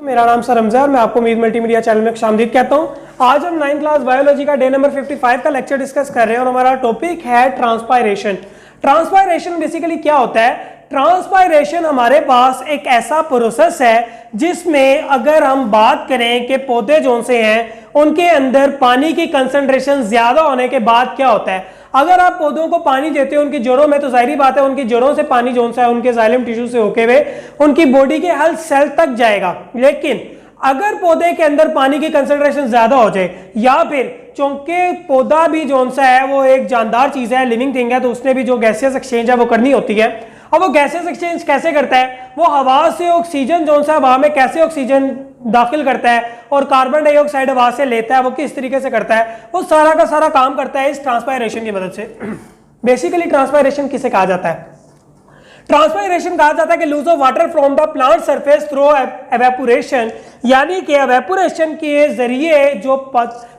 मेरा नाम सर रमजा और मैं आपको मीर मल्टीमीडिया चैनल में खुशामदीद कहता हूं। आज हम 9th क्लास बायोलॉजी का डे नंबर 55 का लेक्चर डिस्कस कर रहे हैं और हमारा टॉपिक है ट्रांसपायरेशन। ट्रांसपायरेशन बेसिकली क्या होता है? ट्रांसपायरेशन हमारे पास एक ऐसा प्रोसेस है जिसमें अगर हम बात करें कि पौधे जो से हैं उनके अंदर पानी की कंसंट्रेशन ज्यादा होने के बाद क्या होता है। अगर आप पौधों को पानी देते हो उनकी जड़ों में तो जाहिर बात है उनकी जड़ों से पानी जो सा है उनके जाइलम टिश्यू से होके हुए उनकी बॉडी के हर सेल तक जाएगा। लेकिन अगर पौधे के अंदर पानी की कंसंट्रेशन ज्यादा हो जाए या फिर चूंकि पौधा भी जो सा है वो एक जानदार चीज है, लिविंग थिंग है, तो उसने भी जो गैसियस एक्सचेंज है वो करनी होती है। अब वो गैसेस एक्सचेंज कैसे करता है? वो हवा से ऑक्सीजन जो सा हवा में कैसे ऑक्सीजन दाखिल करता है और कार्बन डाइऑक्साइड हवा से लेता है, वो किस तरीके से करता है, वो सारा का सारा काम करता है इस ट्रांसपायरेशन की मदद से। बेसिकली ट्रांसपायरेशन किसे कहा जाता है? ट्रांसपायरेशन कहा जाता है कि loss of water from the plant surface through evaporation, यानी कि एवेपोरेशन के जरिए जो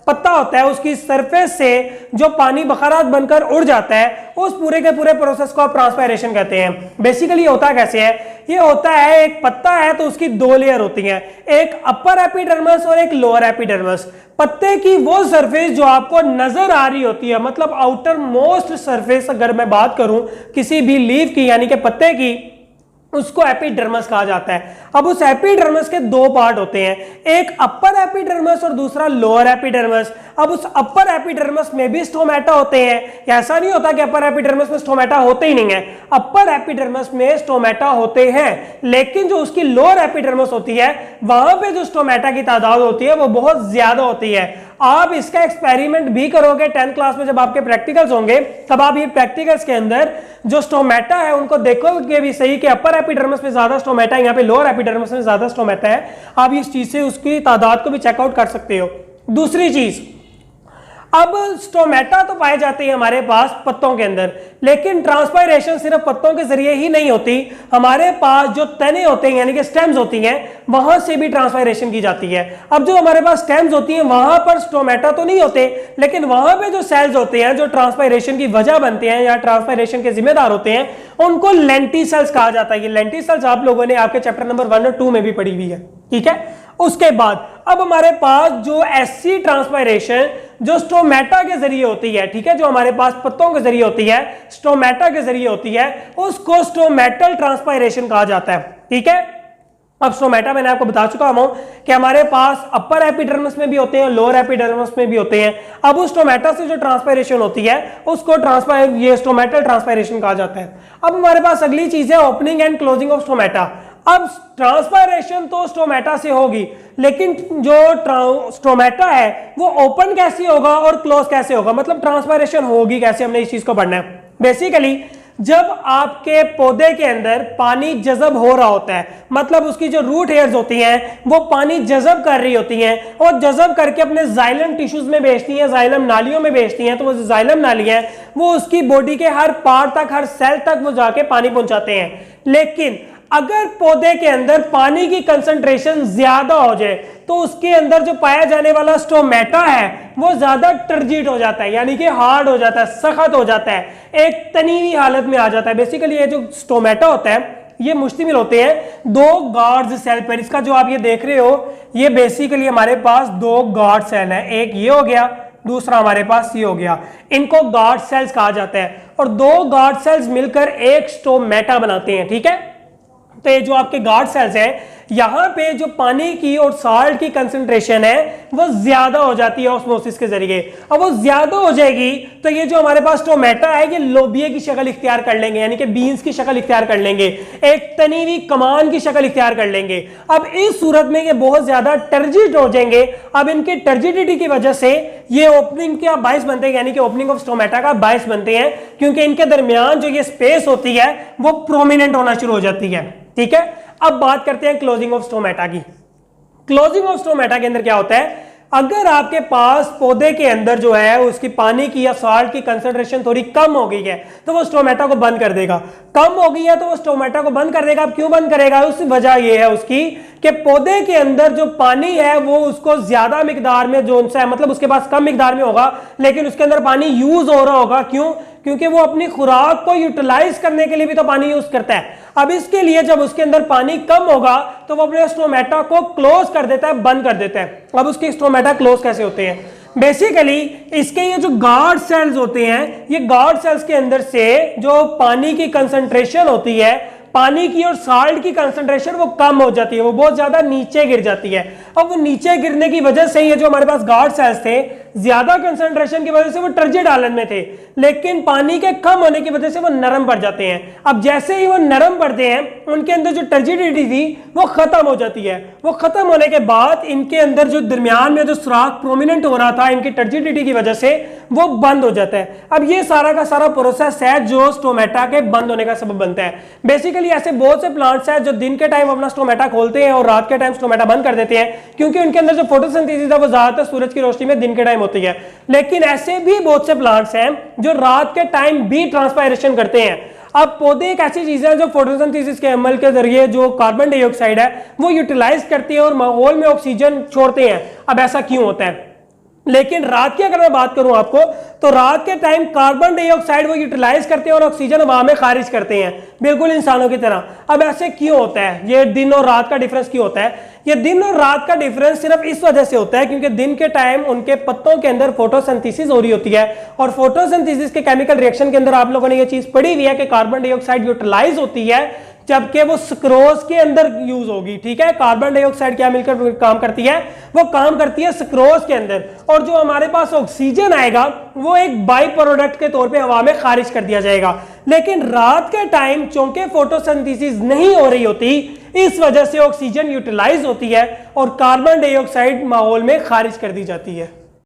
पत्ता होता है उसकी सरफेस से जो पानी बखरात बनकर उड़ जाता है, उस पूरे के पूरे प्रोसेस को आप ट्रांसपायरेशन कहते हैं। बेसिकली होता कैसे है? ये होता है एक पत्ता है तो उसकी दो लेयर होती हैं, एक अपर एपिडर्मस और एक लोअर एपिडर्मस। पत्ते की वो सरफेस जो आपको नजर आ रही होती है, मतलब आउटर मोस्ट सरफेस अगर मैं बात करूं किसी भी लीफ की यानी कि पत्ते की, उसको एपिडर्मस कहा जाता है। अब उस एपिडर्मस के दो पार्ट होते हैं, एक अपर एपिडर्मस और दूसरा लोअर एपिडर्मस। अब उस अपर एपिडर्मस में भी स्टोमेटा होते हैं। ऐसा नहीं होता कि अपर एपिडर्मस में स्टोमेटा होते ही नहीं है, अपर एपिडर्मस में स्टोमेटा होते हैं, लेकिन जो उसकी लोअर एपिडर्मस होती है वहां पे जो स्टोमेटा की तादाद होती है वो बहुत ज्यादा होती है। आप इसका एक्सपेरिमेंट भी करोगे 10th क्लास में, जब आपके प्रैक्टिकल्स होंगे तब आप ये प्रैक्टिकल्स के अंदर जो स्टोमेटा है उनको देखोगे भी सही कि अपर एपिडर्मस में ज्यादा स्टोमेटा है, यहाँ पे लोअर एपिडर्मस में ज्यादा स्टोमेटा है। आप इस चीज से उसकी तादाद को भी चेकआउट कर सकते हो। दूसरी चीज, अब स्टोमेटा तो पाए जाते हैं हमारे पास पत्तों के अंदर, लेकिन ट्रांसपायरेशन सिर्फ पत्तों के जरिए ही नहीं होती। हमारे पास जो तने होते हैं यानी कि स्टेम्स होती हैं वहां से भी ट्रांसपायरेशन की जाती है। अब जो हमारे पास स्टेम्स होती हैं वहां पर स्टोमेटा तो नहीं होते, लेकिन वहां पे जो सेल्स होते हैं जो ट्रांसपायरेशन की वजह बनते हैं या ट्रांसपायरेशन के जिम्मेदार होते हैं उनको लेंटिसेल्स कहा जाता है। ये लेंटिसेल्स आप लोगों ने आपके चैप्टर नंबर 1 और 2 में भी पढ़ी हुई है, ठीक है। उसके बाद अब हमारे पास जो ऐसी ट्रांसपायरेशन जो स्टोमेटा के जरिए होती है, ठीक है, जो हमारे पास पत्तों के जरिए होती है, स्टोमेटा के जरिए होती है, उसको स्टोमेटल ट्रांसपायरेशन कहा जाता है, ठीक है। अब स्टोमेटा मैंने आपको बता चुका हूं कि हमारे पास अपर एपिडर्मस में भी होते हैं और लोअर एपिडर्मस में भी होते हैं। अब उस स्टोमेटा से जो ट्रांसपायरेशन होती है उसको ये स्टोमेटल ट्रांसपायरेशन कहा जाता है। अब हमारे पास अगली चीज है opening and closing of stomata. अब ट्रांसपायरेशन तो स्टोमेटा से होगी, लेकिन जो स्टोमेटा है वो ओपन कैसे होगा और क्लोज कैसे होगा, मतलब ट्रांसपायरेशन होगी कैसे, हमने इस चीज को पढ़ना है। बेसिकली जब आपके पौधे के अंदर पानी जज़ब हो रहा होता है, मतलब उसकी जो रूट हेयर्स होती हैं वो पानी जज़ब कर रही होती हैं और जज़ब करके अपने जाइलम टिश्यूज में भेजती हैं, जाइलम नालियों में भेजती हैं, तो वो जाइलम नाली है वो उसकी बॉडी के हर पार्ट तक, हर सेल तक वो जाके पानी पहुंचाते हैं। लेकिन अगर पौधे के अंदर पानी की कंसंट्रेशन ज्यादा हो जाए तो उसके अंदर जो पाया जाने वाला स्टोमेटा है वो ज्यादा टर्जिड हो जाता है, यानी कि हार्ड हो जाता है, सख्त हो जाता है, एक तनी हुई हालत में आ जाता है। बेसिकली ये जो स्टोमेटा होता है ये मुश्तमिल होते हैं दो गार्ड सेल पर। इसका जो आप ये देख रहे हो ये बेसिकली हमारे पास दो गार्ड सेल है, एक ये हो गया, दूसरा हमारे पास ये हो गया। इनको गार्ड सेल्स कहा जाता है और दो गार्ड सेल्स मिलकर एक स्टोमेटा बनाते हैं, ठीक है। तो ये जो आपके गार्ड सेल्स हैं यहां पे जो पानी की और साल्ट की कंसंट्रेशन है वो ज्यादा हो जाती है ऑस्मोसिस के जरिए। अब वो ज्यादा हो जाएगी तो ये जो हमारे पास स्टोमेटा है ये लोबिया की शक्ल इख्तियार कर लेंगे, यानी कि बीन्स की शक्ल इख्तियार कर लेंगे, एक तनी हुई कमान की शक्ल इख्तियार कर लेंगे। अब इस सूरत में ये बहुत ज्यादा टर्जिड हो जाएंगे। अब इनके टर्जिडिटी की वजह से ये ओपनिंग का बायस बनते हैं, यानी कि ओपनिंग ऑफ स्टोमेटा का बायस बनते हैं, क्योंकि इनके दरमियान जो ये स्पेस होती है वो प्रोमिनेंट होना शुरू हो जाती है, ठीक है। अब बात करते हैं क्लोजिंग ऑफ स्टोमेटा की। क्लोजिंग ऑफ स्टोमेटा के अंदर क्या होता है? अगर आपके पास पौधे के अंदर जो है उसकी पानी की या सॉल्ट की कंसंट्रेशन थोड़ी कम हो गई है तो वो स्टोमेटा को बंद कर देगा। कम हो गई है तो वो स्टोमेटा को बंद कर देगा। अब क्यों बंद करेगा? उस वजह यह है उसकी कि पौधे के अंदर जो पानी है वो उसको ज्यादा मिकदार में जो है, मतलब उसके पास कम मिकदार में होगा, लेकिन उसके अंदर पानी यूज हो रहा होगा। क्यों? क्योंकि वो अपनी खुराक को यूटिलाइज करने के लिए भी तो पानी यूज करता है। अब इसके लिए जब उसके अंदर पानी कम होगा तो वो अपने स्टोमेटा को क्लोज कर देता है, बंद कर देता है। अब उसके स्टोमेटा क्लोज कैसे होते हैं? बेसिकली इसके ये जो गार्ड सेल्स होते हैं, ये गार्ड सेल्स के अंदर से जो पानी की कंसंट्रेशन होती है, पानी की और साल्ट की कंसंट्रेशन वो कम हो जाती है, वो बहुत ज्यादा नीचे गिर जाती है। अब वो नीचे गिरने की वजह से ये जो हमारे पास गार्ड सेल्स थे, ज्यादा कंसंट्रेशन की वजह से वो टर्जिड हालत में थे, लेकिन पानी के कम होने की वजह से वो नरम पड़ जाते हैं। अब जैसे ही वो नरम पड़ते हैं, उनके अंदर जो टर्जिडिटी थी वो खत्म हो जाती है। वो खत्म होने के बाद इनके अंदर जो दरमियान में जो सुराख प्रोमिनेंट हो रहा था इनकी टर्जिडिटी की वजह से, वो बंद हो जाता है। अब ये सारा का सारा प्रोसेस है जो स्टोमेटा के बंद होने का सबब बनता है। बेसिकली ऐसे बहुत से प्लांट्स हैं जो दिन के टाइम अपना स्टोमेटा खोलते हैं और रात के टाइम स्टोमेटा बंद कर देते हैं, क्योंकि उनके अंदर जो फोटोसिंथेसिस है वो ज्यादातर सूरज की रोशनी में दिन के टाइम होती है। लेकिन ऐसे भी बहुत से प्लांट्स हैं जो रात के टाइम भी ट्रांसपायरेशन करते हैं। अब पौधे एक ऐसी चीज है जो फोटोसिंथेसिस के अमल के जरिए जो कार्बन डाइऑक्साइड है वो यूटिलाइज करती है और माहौल में ऑक्सीजन छोड़ते हैं। अब ऐसा क्यों होता है? लेकिन रात की अगर मैं बात करूं आपको, तो रात के टाइम कार्बन डाइऑक्साइड वो यूटिलाइज करते हैं और ऑक्सीजन हवा में खारिज करते हैं, बिल्कुल इंसानों की तरह। अब ऐसे क्यों होता है? ये दिन और रात का डिफरेंस क्यों होता है? ये दिन और रात का डिफरेंस सिर्फ इस वजह से होता है क्योंकि दिन के टाइम उनके पत्तों के अंदर फोटोसिंथेसिस हो रही होती है, और फोटोसिंथेसिस के केमिकल रिएक्शन के अंदर आप लोगों ने ये चीज पढ़ी हुई है कि कार्बन डाइऑक्साइड यूटिलाइज होती है जबकि वो सुक्रोज के अंदर यूज होगी। ठीक है, कार्बन डाइऑक्साइड क्या मिलकर काम करती है? वो काम करती है सुक्रोज के अंदर, और जो हमारे पास ऑक्सीजन आएगा वो एक बाई प्रोडक्ट के तौर पे हवा में खारिज कर दिया जाएगा। लेकिन रात के टाइम चूंकि फोटोसिंथेसिस नहीं हो रही होती, इस वजह से ऑक्सीजन यूटिलाइज होती है और कार्बन डाइऑक्साइड माहौल में खारिज कर दी जाती है।